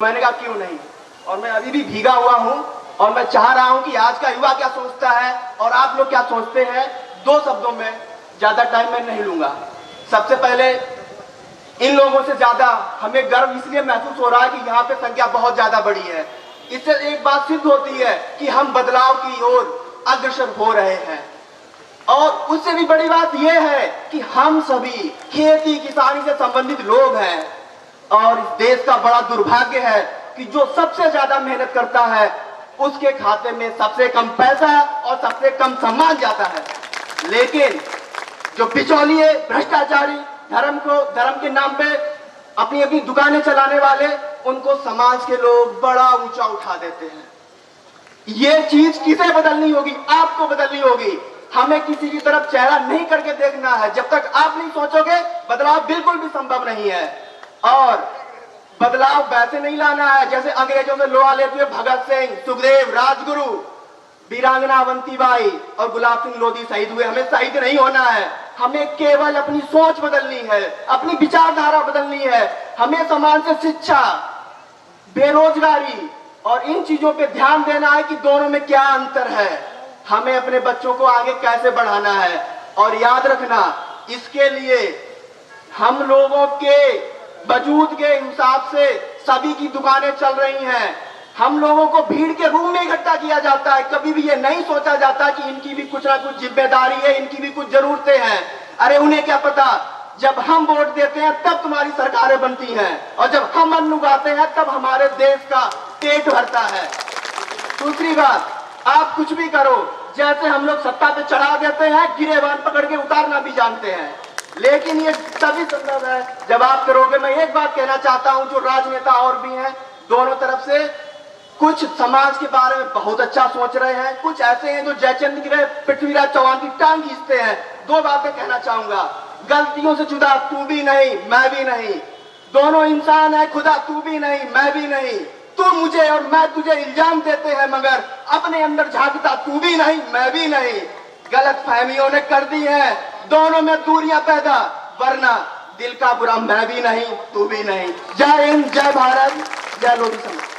मैंने कहा क्यों नहीं, और मैं अभी भी भीगा हुआ हूं और मैं चाह रहा हूं कि आज का युवा क्या सोचता है और आप लोग क्या सोचते हैं। दो शब्दों में, ज्यादा टाइम मैं नहीं लूंगा। सबसे पहले इन लोगों से ज्यादा हमें गर्व इसलिए महसूस हो रहा है कि यहाँ पे संख्या बहुत ज्यादा बड़ी है। इससे एक बात सिद्ध होती है कि हम बदलाव की ओर अग्रसर हो रहे हैं। और उससे भी बड़ी बात यह है कि हम सभी खेती किसानी से संबंधित लोग हैं और इस देश का बड़ा दुर्भाग्य है कि जो सबसे ज्यादा मेहनत करता है उसके खाते में सबसे कम पैसा और सबसे कम सम्मान जाता है। लेकिन जो बिचौलिए, भ्रष्टाचारी, धर्म के नाम पे अपनी अपनी दुकानें चलाने वाले, उनको समाज के लोग बड़ा ऊंचा उठा देते हैं। ये चीज किसे बदलनी होगी? आपको बदलनी होगी। हमें किसी की तरफ चेहरा नहीं करके देखना है। जब तक आप नहीं सोचोगे, बदलाव बिल्कुल भी संभव नहीं है। और बदलाव वैसे नहीं लाना है जैसे अंग्रेजों से लोहा लेते हुए भगत सिंह, सुखदेव, राजगुरु, वीरांगना अवंतीबाई और गुलाब सिंह लोधी शहीद हुए। हमें शहीद नहीं होना है, हमें केवल अपनी सोच बदलनी है, अपनी विचारधारा बदलनी है। हमें समाज से शिक्षा, बेरोजगारी और इन चीजों पे ध्यान देना है कि दोनों में क्या अंतर है, हमें अपने बच्चों को आगे कैसे बढ़ाना है। और याद रखना, इसके लिए हम लोगों के वजूद के हिसाब से सभी की दुकानें चल रही हैं। हम लोगों को भीड़ के रूम में इकट्ठा किया जाता है। कभी भी ये नहीं सोचा जाता कि इनकी भी कुछ ना कुछ जिम्मेदारी है, इनकी भी कुछ जरूरतें हैं। अरे उन्हें क्या पता, जब हम वोट देते हैं तब तुम्हारी सरकारें बनती हैं और जब हम अन्न उगाते हैं तब हमारे देश का पेट भरता है। दूसरी बात, आप कुछ भी करो, जैसे हम लोग सत्ता पे चढ़ा देते हैं, गिरेबान पकड़ के उतारना भी जानते हैं। लेकिन ये तभी संभव है जब आप करोगे। मैं एक बात कहना चाहता हूं, जो राजनेता और भी हैं दोनों तरफ से, कुछ समाज के बारे में बहुत अच्छा सोच रहे हैं, कुछ ऐसे हैं जो जयचंद की पृथ्वीराज चौहान की टांग खींचते हैं। दो बातें कहना चाहूंगा, गलतियों से जुदा तू भी नहीं, मैं भी नहीं। दोनों इंसान है, खुदा तू भी नहीं, मैं भी नहीं। तू मुझे और मैं तुझे इल्जाम देते हैं, मगर अपने अंदर झांकता तू भी नहीं, मैं भी नहीं। गलत फहमियों ने कर दी है दोनों में दूरियां पैदा, वरना दिल का बुरा मैं भी नहीं, तू भी नहीं। जय हिंद, जय भारत, जय लोधी समाज।